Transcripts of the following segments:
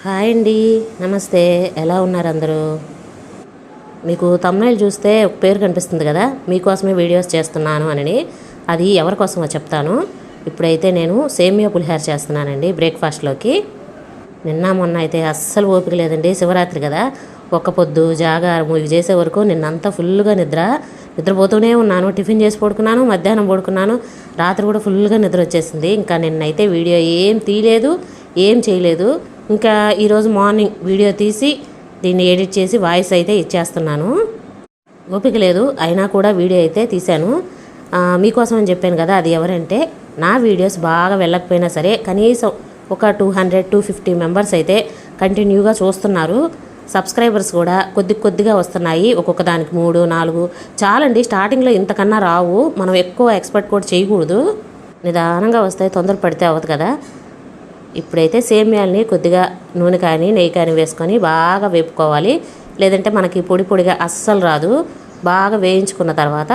Hi అండి, నమస్తే. ఎలా ఉన్నారు అందరూ? మీకు తమ్ముళ్ళు చూస్తే ఒక పేరు కనిపిస్తుంది కదా, మీకోసమే వీడియోస్ చేస్తున్నాను అని. అది ఎవరి కోసమో చెప్తాను. ఇప్పుడైతే నేను సేమియా పులిహార చేస్తున్నానండి బ్రేక్ఫాస్ట్లోకి. నిన్న మొన్న అయితే అస్సలు ఓపిక లేదండి. శివరాత్రి కదా, ఒక్క పొద్దు జాగారం ఇవి చేసే వరకు నిన్నంతా ఫుల్గా నిద్రపోతూనే ఉన్నాను. టిఫిన్ చేసి పడుకున్నాను, మధ్యాహ్నం పడుకున్నాను, రాత్రి కూడా ఫుల్గా నిద్ర వచ్చేసింది. ఇంకా నిన్నైతే వీడియో ఏం తీయలేదు, ఏం చేయలేదు. ఇంకా ఈరోజు మార్నింగ్ వీడియో తీసి దీన్ని ఎడిట్ చేసి వాయిస్ అయితే ఇచ్చేస్తున్నాను. ఓపిక లేదు, అయినా కూడా వీడియో అయితే తీశాను. మీకోసం అని చెప్పాను కదా, అది ఎవరంటే నా వీడియోస్ బాగా వెళ్ళకపోయినా సరే కనీసం ఒక 200-250 మెంబర్స్ అయితే కంటిన్యూగా చూస్తున్నారు. సబ్స్క్రైబర్స్ కూడా కొద్దిగా వస్తున్నాయి. ఒక్కొక్క దానికి 3-4 చాలండి. స్టార్టింగ్లో ఇంతకన్నా రావు. మనం ఎక్కువ ఎక్స్పెక్ట్ కూడా చేయకూడదు. నిదానంగా వస్తాయి, తొందర పడితే అవ్వదు కదా. ఇప్పుడైతే సేమ్యాల్ని కొద్దిగా నూనె కానీ నెయ్యి కానీ వేసుకొని బాగా వేపుకోవాలి. లేదంటే మనకి పొడి పొడిగా అస్సలు రాదు. బాగా వేయించుకున్న తర్వాత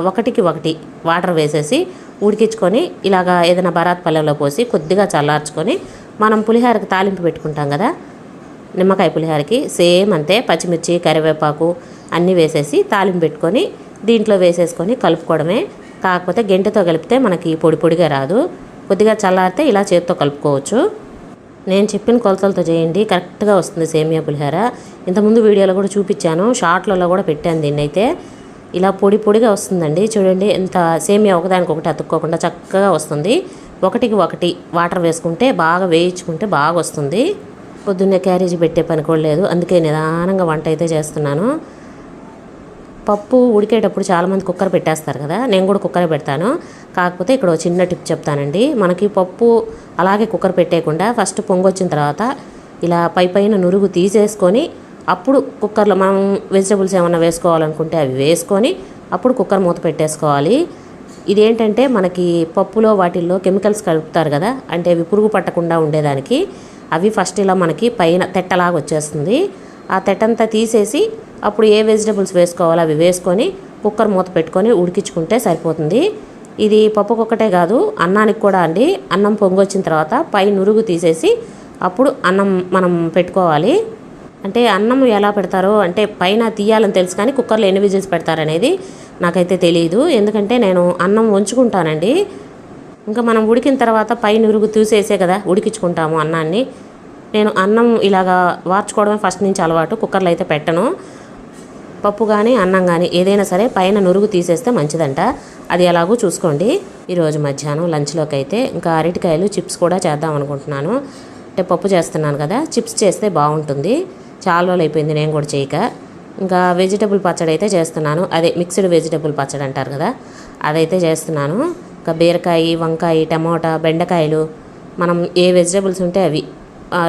ఒకటికి వాటర్ వేసేసి ఉడికించుకొని ఇలాగా ఏదైనా బరాత్ పళ్ళెంలో పోసి కొద్దిగా చల్లార్చుకొని మనం పులిహారకి తాలింపు పెట్టుకుంటాం కదా, నిమ్మకాయ పులిహారకి సేమ్ అంతే. పచ్చిమిర్చి, కరివేపాకు అన్నీ వేసేసి తాలింపు పెట్టుకొని దీంట్లో వేసేసుకొని కలుపుకోవడమే. కాకపోతే గెంటెతో కలిపితే మనకి పొడి పొడిగా రాదు. కొద్దిగా చల్లారితే ఇలా చేతితో కలుపుకోవచ్చు. నేను చెప్పిన కొలతలతో చేయండి, కరెక్ట్గా వస్తుంది సేమియా పులిహార. ఇంతకుముందు వీడియోలో కూడా చూపించాను, షార్ట్లలో కూడా పెట్టాను. దీన్నైతే ఇలా పొడి పొడిగా వస్తుందండి. చూడండి ఎంత సేమియా ఒకదానికొకటి అతుక్కోకుండా చక్కగా వస్తుంది. ఒకటికి వాటర్ వేసుకుంటే బాగా వేయించుకుంటే బాగా వస్తుంది. పొద్దున్నే క్యారేజీ పెట్టే పని కూడా లేదు, అందుకే నిదానంగా వంట అయితే చేస్తున్నాను. పప్పు ఉడికేటప్పుడు చాలామంది కుక్కర్ పెట్టేస్తారు కదా, నేను కూడా కుక్కర్ పెడతాను. కాకపోతే ఇక్కడ ఒక చిన్న టిప్ చెప్తానండి. మనకి పప్పు అలాగే కుక్కర్ పెట్టేయకుండా ఫస్ట్ పొంగొచ్చిన తర్వాత ఇలా పైన నురుగు తీసేసుకొని అప్పుడు కుక్కర్లో మనం వెజిటబుల్స్ ఏమన్నా వేసుకోవాలనుకుంటే అవి వేసుకొని అప్పుడు కుక్కర్ మూత పెట్టేసుకోవాలి. ఇదేంటంటే మనకి పప్పులో వాటిల్లో కెమికల్స్ కలుపుతారు కదా, అంటే అవి పురుగు పట్టకుండా ఉండేదానికి. అవి ఫస్ట్ ఇలా మనకి పైన తెట్టలాగా వచ్చేస్తుంది. ఆ తెట్టంతా తీసేసి అప్పుడు ఏ వెజిటబుల్స్ వేసుకోవాలో అవి వేసుకొని కుక్కర్ మూత పెట్టుకొని ఉడికించుకుంటే సరిపోతుంది. ఇది పప్పుకొక్కటే కాదు, అన్నానికి కూడా అండి. అన్నం పొంగొచ్చిన తర్వాత పై నురుగు తీసేసి అప్పుడు అన్నం మనం పెట్టుకోవాలి. అంటే అన్నం ఎలా పెడతారో అంటే పైన తీయాలని తెలుసు, కానీ కుక్కర్లో ఎన్ని విజిల్స్ పెడతారనేది నాకైతే తెలియదు. ఎందుకంటే నేను అన్నం వంచుకుంటానండి. ఇంకా మనం ఉడికిన తర్వాత పై నురుగు తీసేసే కదా ఉడికించుకుంటాము అన్నాన్ని. నేను అన్నం ఇలాగా వార్చుకోవడమే ఫస్ట్ నుంచి అలవాటు, కుక్కర్లో అయితే పెట్టను. పప్పు కానీ అన్నం కానీ ఏదైనా సరే పైన నురుగు తీసేస్తే మంచిదంట. అది ఎలాగో చూసుకోండి. ఈరోజు మధ్యాహ్నం లంచ్లోకి అయితే ఇంకా అరటికాయలు చిప్స్ కూడా చేద్దాం అనుకుంటున్నాను. అంటే పప్పు చేస్తున్నాను కదా, చిప్స్ చేస్తే బాగుంటుంది. చాలా రోజులు అయిపోయింది నేను కూడా చేయక. ఇంకా వెజిటబుల్ పచ్చడి అయితే చేస్తున్నాను. అదే మిక్స్డ్ వెజిటబుల్ పచ్చడి అంటారు కదా, అదైతే చేస్తున్నాను. ఇంకా బీరకాయ, వంకాయ, టమోటా, బెండకాయలు, మనం ఏ వెజిటబుల్స్ ఉంటే అవి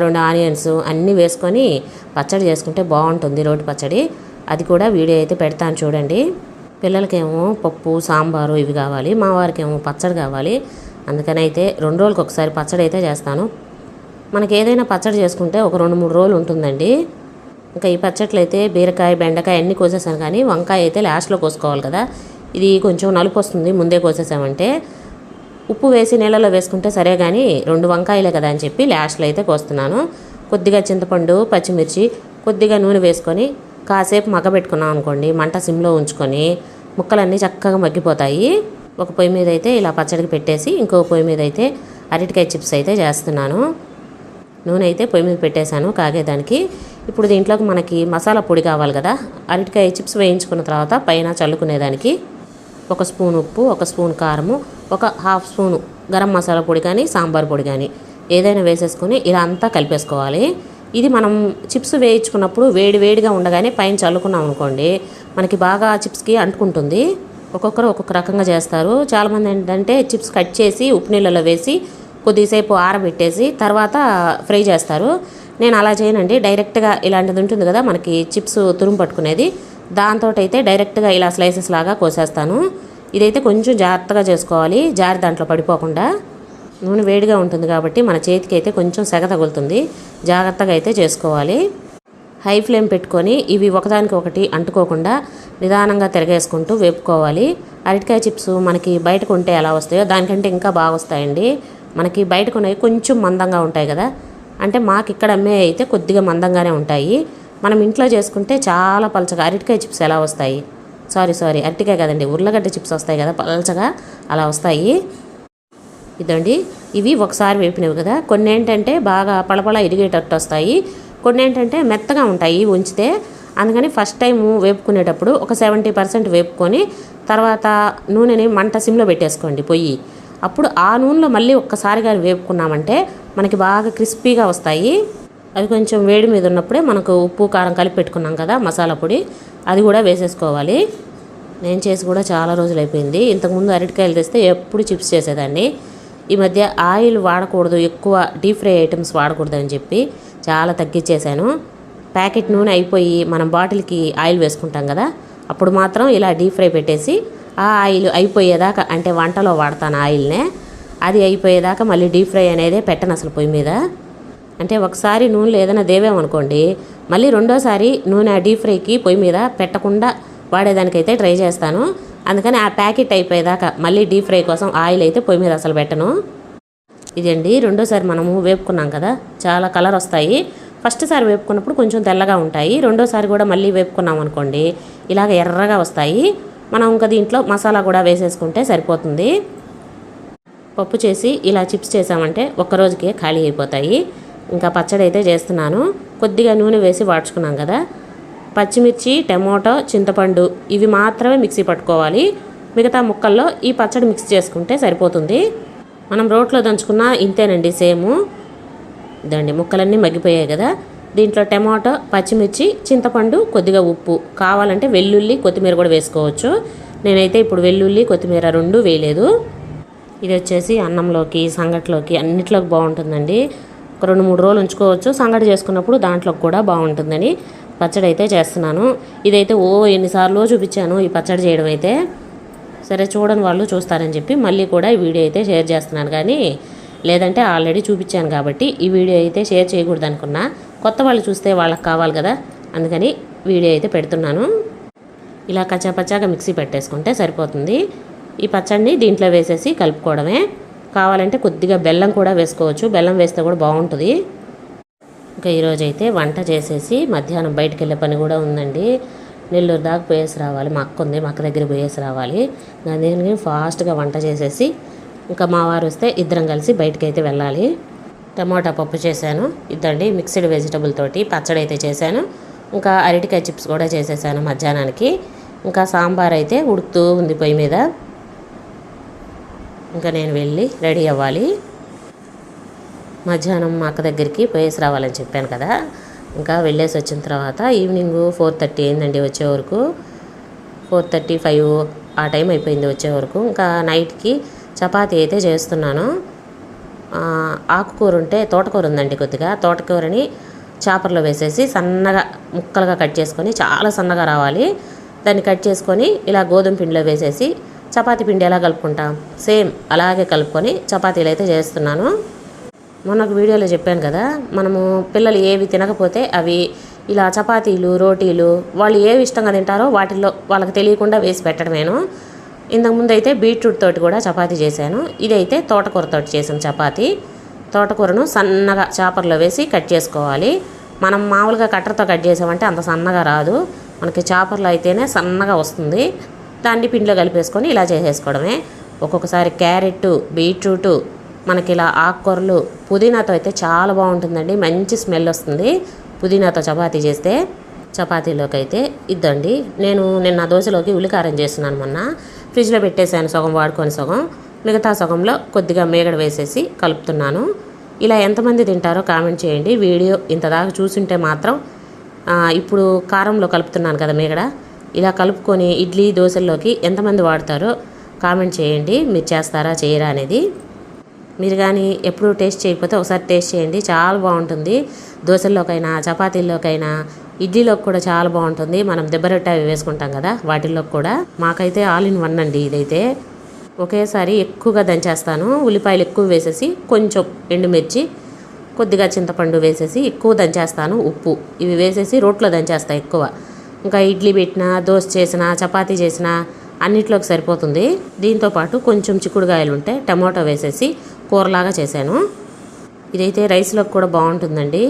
2 ఆనియన్స్ అన్నీ వేసుకొని పచ్చడి చేసుకుంటే బాగుంటుంది, రోటి పచ్చడి. అది కూడా వీడియో అయితే పెడతాను చూడండి. పిల్లలకేమో పప్పు, సాంబారు ఇవి కావాలి, మా వారికేమో పచ్చడి కావాలి. అందుకని అయితే 2 రోజులకు ఒకసారి పచ్చడి అయితే చేస్తాను. మనకి ఏదైనా పచ్చడి చేసుకుంటే ఒక 2-3 రోజులు ఉంటుందండి. ఇంకా ఈ పచ్చట్లు అయితే బీరకాయ, బెండకాయ అన్నీ కోసేసాను, కానీ వంకాయ అయితే లాస్ట్లో కోసుకోవాలి కదా. ఇది కొంచెం నలుపు వస్తుంది ముందే కోసేసామంటే. ఉప్పు వేసి నీళ్ళలో వేసుకుంటే సరే, కానీ 2 వంకాయలే కదా అని చెప్పి లాస్ట్లో అయితే కోస్తున్నాను. కొద్దిగా చింతపండు, పచ్చిమిర్చి, కొద్దిగా నూనె వేసుకొని కాసేపు మగ్గబెట్టుకున్నాం అనుకోండి, మంట సిమ్లో ఉంచుకొని ముక్కలన్నీ చక్కగా మగ్గిపోతాయి. ఒక పొయ్యి మీద అయితే ఇలా పచ్చడికి పెట్టేసి ఇంకో పొయ్యి మీద అయితే అరటికాయ చిప్స్ అయితే చేస్తున్నాను. నూనె అయితే పొయ్యి మీద పెట్టేశాను కాగేదానికి. ఇప్పుడు దీంట్లోకి మనకి మసాలా పొడి కావాలి కదా. అరటికాయ చిప్స్ వేయించుకున్న తర్వాత పైన చల్లుకునేదానికి 1 స్పూన్ ఉప్పు, 1 స్పూన్ కారము, 1/2 స్పూను గరం మసాలా పొడి కానీ సాంబార్ పొడి కానీ ఏదైనా వేసేసుకొని ఇలా అంతా కలిపేసుకోవాలి. ఇది మనం చిప్స్ వేయించుకున్నప్పుడు వేడిగా ఉండగానే పైన చల్లుకున్నాం అనుకోండి, మనకి బాగా చిప్స్కి అంటుకుంటుంది. ఒక్కొక్కరు ఒక్కొక్క రకంగా చేస్తారు. చాలామంది ఏంటంటే చిప్స్ కట్ చేసి ఉప్పు నీళ్ళలో వేసి కొద్దిసేపు ఆరబెట్టేసి తర్వాత ఫ్రై చేస్తారు. నేను అలా చేయనండి. డైరెక్ట్గా ఇలాంటిది ఉంటుంది కదా మనకి చిప్స్ తురుము పట్టుకునేది, దాంతో అయితే డైరెక్ట్గా ఇలా స్లైసెస్ లాగా కోసేస్తాను. ఇదైతే కొంచెం జాగ్రత్తగా చేసుకోవాలి, జారి దాంట్లో పడిపోకుండా. నూనె వేడిగా ఉంటుంది కాబట్టి మన చేతికి అయితే కొంచెం సెగ తగులుతుంది, జాగ్రత్తగా అయితే చేసుకోవాలి. హై ఫ్లేమ్ పెట్టుకొని ఇవి ఒకదానికొకటి అంటుకోకుండా నిదానంగా తిరగేసుకుంటూ వేపుకోవాలి. అరటికాయ చిప్స్ మనకి బయట కొంటే ఎలా వస్తాయో దానికంటే ఇంకా బాగా వస్తాయండి. మనకి బయట కొనేవి కొంచెం మందంగా ఉంటాయి కదా, అంటే మాకు ఇక్కడ అమ్మే అయితే కొద్దిగా మందంగానే ఉంటాయి. మనం ఇంట్లో చేసుకుంటే చాలా పలచగా అరటికాయ చిప్స్ ఎలా వస్తాయి, సారీ అరటికాయ కదండి, ఉర్లగడ్డ చిప్స్ వస్తాయి కదా పలచగా, అలా వస్తాయి. ఇదండి, ఇవి ఒకసారి వేపినవి కదా. కొన్ని ఏంటంటే బాగా పళపళ ఇరిగేటట్టు వస్తాయి, కొన్ని ఏంటంటే మెత్తగా ఉంటాయి ఉంచితే. అందుకని ఫస్ట్ టైం వేపుకునేటప్పుడు ఒక 70% వేపుకొని తర్వాత నూనెని మంట సిమ్లో పెట్టేసుకోండి పొయ్యి. అప్పుడు ఆ నూనెలో మళ్ళీ ఒక్కసారిగా వేపుకున్నామంటే మనకి బాగా క్రిస్పీగా వస్తాయి. అవి కొంచెం వేడి మీద ఉన్నప్పుడే మనకు ఉప్పు కారం కలిపి పెట్టుకున్నాం కదా మసాలా పొడి, అది కూడా వేసేసుకోవాలి. నేను చేసి కూడా చాలా రోజులు అయిపోయింది. ఇంతకుముందు అరటికాయలు తెస్తే ఎప్పుడు చిప్స్ చేసేదాన్ని. ఈ మధ్య ఆయిల్ వాడకూడదు, ఎక్కువ డీప్ ఫ్రై ఐటమ్స్ వాడకూడదు అని చెప్పి చాలా తగ్గించేశాను. ప్యాకెట్ నూనె అయిపోయి మనం బాటిల్కి ఆయిల్ వేసుకుంటాం కదా, అప్పుడు మాత్రం ఇలా డీప్ ఫ్రై పెట్టేసి ఆ ఆయిల్ అయిపోయేదాకా, అంటే వంటలో వాడతాను ఆయిల్నే, అది అయిపోయేదాకా మళ్ళీ డీప్ ఫ్రై అనేది పెట్టను అసలు పొయ్యి మీద. అంటే ఒకసారి నూనెలో ఏదైనా దేవేమనుకోండి, మళ్ళీ రెండోసారి నూనె డీప్ ఫ్రైకి పొయ్యి మీద పెట్టకుండా వాడేదానికైతే ట్రై చేస్తాను. అందుకని ఆ ప్యాకెట్ అయిపోయేదాకా మళ్ళీ డీప్ ఫ్రై కోసం ఆయిల్ అయితే పొయ్యి మీద అసలు పెట్టను. ఇదండి, రెండోసారి మనము వేపుకున్నాం కదా, చాలా కలర్ వస్తాయి. ఫస్ట్ సారి వేపుకున్నప్పుడు కొంచెం తెల్లగా ఉంటాయి, రెండోసారి కూడా మళ్ళీ వేపుకున్నాం అనుకోండి ఇలాగ ఎర్రగా వస్తాయి. మనం ఇంకా దీంట్లో మసాలా కూడా వేసేసుకుంటే సరిపోతుంది. పప్పు చేసి ఇలా చిప్స్ చేసామంటే ఒక్కరోజుకే ఖాళీ అయిపోతాయి. ఇంకా పచ్చడి అయితే చేస్తున్నాను. కొద్దిగా నూనె వేసి వాడ్చుకున్నాం కదా, పచ్చిమిర్చి, టమోటో, చింతపండు ఇవి మాత్రమే మిక్సీ పట్టుకోవాలి. మిగతా ముక్కల్లో ఈ పచ్చడి మిక్స్ చేసుకుంటే సరిపోతుంది. మనం రోట్లో దంచుకున్న ఇంతేనండి, సేమ్. ఇదండి, ముక్కలన్నీ మగ్గిపోయాయి కదా. దీంట్లో టమాటో, పచ్చిమిర్చి, చింతపండు, కొద్దిగా ఉప్పు, కావాలంటే వెల్లుల్లి, కొత్తిమీర కూడా వేసుకోవచ్చు. నేనైతే ఇప్పుడు వెల్లుల్లి, కొత్తిమీర రెండు వేయలేదు. ఇది వచ్చేసి అన్నంలోకి, సంగట్లోకి అన్నిట్లోకి బాగుంటుందండి. ఒక 2-3 రోజులు ఉంచుకోవచ్చు. సంగటి చేసుకున్నప్పుడు దాంట్లోకి కూడా బాగుంటుందని పచ్చడి అయితే చేస్తున్నాను. ఇదైతే ఎన్నిసార్లు చూపించాను ఈ పచ్చడి చేయడం అయితే. సరే, చూడని వాళ్ళు చూస్తారని చెప్పి మళ్ళీ కూడా ఈ వీడియో అయితే షేర్ చేస్తున్నాను. కానీ లేదంటే ఆల్రెడీ చూపించాను కాబట్టి ఈ వీడియో అయితే షేర్ చేయకూడదు అనుకున్నా. కొత్త వాళ్ళు చూస్తే వాళ్ళకి కావాలి కదా, అందుకని వీడియో అయితే పెడుతున్నాను. ఇలా కచ్చాపచ్చాగా మిక్సీ పెట్టేసుకుంటే సరిపోతుంది. ఈ పచ్చడిని దీంట్లో వేసేసి కలుపుకోవడమే. కావాలంటే కొద్దిగా బెల్లం కూడా వేసుకోవచ్చు, బెల్లం వేస్తే కూడా బాగుంటుంది. ఇంకా ఈరోజైతే వంట చేసేసి మధ్యాహ్నం బయటకు వెళ్ళే పని కూడా ఉందండి. నెల్లూరు దాకా పోయేసి రావాలి, మా అక్క ఉంది, మా అక్క దగ్గర పోయేసి రావాలి. నేను ఫాస్ట్గా వంట చేసేసి ఇంకా మా వారు వస్తే ఇద్దరం కలిసి బయటకు అయితే వెళ్ళాలి. టమోటా పప్పు చేశాను. ఇదండి, మిక్స్డ్ వెజిటబుల్ తోటి పచ్చడి అయితే చేశాను. ఇంకా అరటికాయ చిప్స్ కూడా చేసేసాను మధ్యాహ్నానికి. ఇంకా సాంబార్ అయితే ఉడుకుతూ ఉంది పొయ్యి మీద. ఇంకా నేను వెళ్ళి రెడీ అవ్వాలి. మధ్యాహ్నం మా అక్క దగ్గరికి పోయేసి రావాలని చెప్పాను కదా. ఇంకా వెళ్ళేసి వచ్చిన తర్వాత ఈవినింగ్ 4:30 అయిందండి వచ్చే వరకు. 4:35 ఆ టైం అయిపోయింది వచ్చే వరకు. ఇంకా నైట్కి చపాతీ అయితే చేస్తున్నాను. ఆకుకూర ఉంటే, తోటకూర ఉందండి కొద్దిగా, తోటకూరని చాపర్లో వేసేసి సన్నగా ముక్కలుగా కట్ చేసుకొని, చాలా సన్నగా రావాలి, దాన్ని కట్ చేసుకొని ఇలా గోధుమ పిండిలో వేసేసి చపాతీ పిండి ఎలా కలుపుకుంటాం సేమ్ అలాగే కలుపుకొని చపాతీలు అయితే చేస్తున్నాను. మొన్న ఒక వీడియోలో చెప్పాను కదా, మనము పిల్లలు ఏవి తినకపోతే అవి ఇలా చపాతీలు, రోటీలు వాళ్ళు ఏవి ఇష్టంగా తింటారో వాటిల్లో వాళ్ళకి తెలియకుండా వేసి పెట్టడమేను. ఇంతకుముందు అయితే బీట్రూట్ తోటి కూడా చపాతీ చేశాను. ఇదైతే తోటకూరతోటి చేసిన చపాతీ. తోటకూరను సన్నగా చాపర్లో వేసి కట్ చేసుకోవాలి. మనం మామూలుగా కట్టర్తో కట్ చేసామంటే అంత సన్నగా రాదు, మనకి చాపర్లో అయితేనే సన్నగా వస్తుంది. దాన్ని పిండిలో కలిపేసుకొని ఇలా చేసేసుకోవడమే. ఒక్కొక్కసారి క్యారెట్, బీట్రూట్, మనకి ఇలా ఆకుకూరలు, పుదీనాతో అయితే చాలా బాగుంటుందండి, మంచి స్మెల్ వస్తుంది పుదీనాతో చపాతీ చేస్తే. చపాతీలోకి అయితే ఇద్దండి, నేను నిన్న దోశలోకి ఉల్లికారం చేస్తున్నాను. మొన్న ఫ్రిడ్జ్లో పెట్టేశాను, సగం వాడుకొని సగం, మిగతా సగంలో కొద్దిగా మేగడ వేసేసి కలుపుతున్నాను. ఇలా ఎంతమంది తింటారో కామెంట్ చేయండి. వీడియో ఇంతదాకా చూసుంటే మాత్రం ఇప్పుడు కారంలో కలుపుతున్నాను కదా మేగడ, ఇలా కలుపుకొని ఇడ్లీ, దోశల్లోకి ఎంతమంది వాడతారో కామెంట్ చేయండి. మీరు చేస్తారా చేయరా అనేది. మీరు కానీ ఎప్పుడు టేస్ట్ చేయకపోతే ఒకసారి టేస్ట్ చేయండి, చాలా బాగుంటుంది. దోశల్లోకైనా, చపాతీల్లోకైనా, ఇడ్లీలోకి కూడా చాలా బాగుంటుంది. మనం దెబ్బరొట్ట అవి వేసుకుంటాం కదా, వాటిల్లోకి కూడా. మాకైతే ఆల్ ఇన్ వన్ అండి ఇదైతే. ఒకేసారి ఎక్కువగా దంచేస్తాను. ఉల్లిపాయలు ఎక్కువ వేసేసి, కొంచెం ఎండుమిర్చి, కొద్దిగా చింతపండు వేసేసి ఎక్కువ దంచేస్తాను. ఉప్పు ఇవి వేసేసి రోట్లో దంచేస్తాను ఎక్కువ. ఇంకా ఇడ్లీ పెట్టినా, దోశ చేసినా, చపాతీ చేసినా అన్నిట్లోకి సరిపోతుంది. దీంతోపాటు కొంచెం చిక్కుడుగాయలు ఉంటే టమాటో వేసేసి కూరలాగా చేశాను. ఇదైతే రైస్లోకి కూడా బాగుంటుందండి.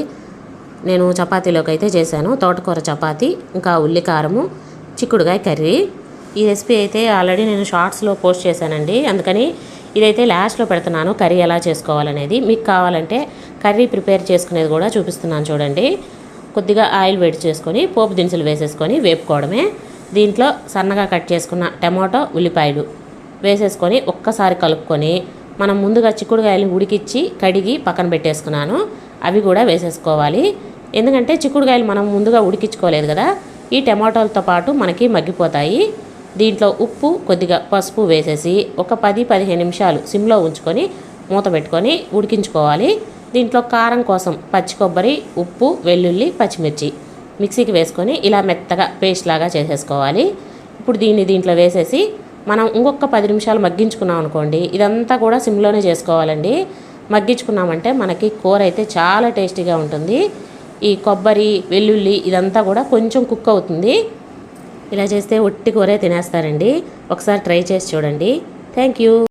నేను చపాతీలోకి అయితే చేశాను. తోటకూర చపాతీ, ఇంకా ఉల్లికారము, చిక్కుడుగాయ కర్రీ. ఈ రెసిపీ అయితే ఆల్రెడీ నేను షార్ట్స్లో పోస్ట్ చేశానండి. అందుకని ఇదైతే లాస్ట్లో పెడుతున్నాను, కర్రీ ఎలా చేసుకోవాలనేది. మీకు కావాలంటే కర్రీ ప్రిపేర్ చేసుకునేది కూడా చూపిస్తున్నాను చూడండి. కొద్దిగా ఆయిల్ వేడి చేసుకొని పోపు దినుసులు వేసేసుకొని వేపుకోవడమే. దీంట్లో సన్నగా కట్ చేసుకున్న టమాటో, ఉల్లిపాయలు వేసేసుకొని ఒక్కసారి కలుపుకొని మనం ముందుగా చిక్కుడుకాయలు ఉడికిచ్చి కడిగి పక్కన పెట్టేసుకున్నాను, అవి కూడా వేసేసుకోవాలి. ఎందుకంటే చిక్కుడుకాయలు మనం ముందుగా ఉడికించుకోలేదు కదా, ఈ టమాటోలతో పాటు మనకి మగ్గిపోతాయి. దీంట్లో ఉప్పు, కొద్దిగా పసుపు వేసేసి ఒక 10-15 నిమిషాలు సిమ్లో ఉంచుకొని మూత పెట్టుకొని ఉడికించుకోవాలి. దీంట్లో కారం కోసం పచ్చి కొబ్బరి, ఉప్పు, వెల్లుల్లి, పచ్చిమిర్చి మిక్సీకి వేసుకొని ఇలా మెత్తగా పేస్ట్ లాగా చేసేసుకోవాలి. ఇప్పుడు దీంట్లో వేసేసి మనం ఇంకొక 10 నిమిషాలు మగ్గించుకున్నాం అనుకోండి. ఇదంతా కూడా సిమ్లోనే చేసుకోవాలండి. మగ్గించుకున్నామంటే మనకి కూర అయితే చాలా టేస్టీగా ఉంటుంది. ఈ కొబ్బరి, వెల్లుల్లి ఇదంతా కూడా కొంచెం కుక్ అవుతుంది. ఇలా చేస్తే ఒట్టి కూరే తినేస్తారండి. ఒకసారి ట్రై చేసి చూడండి. Thank you.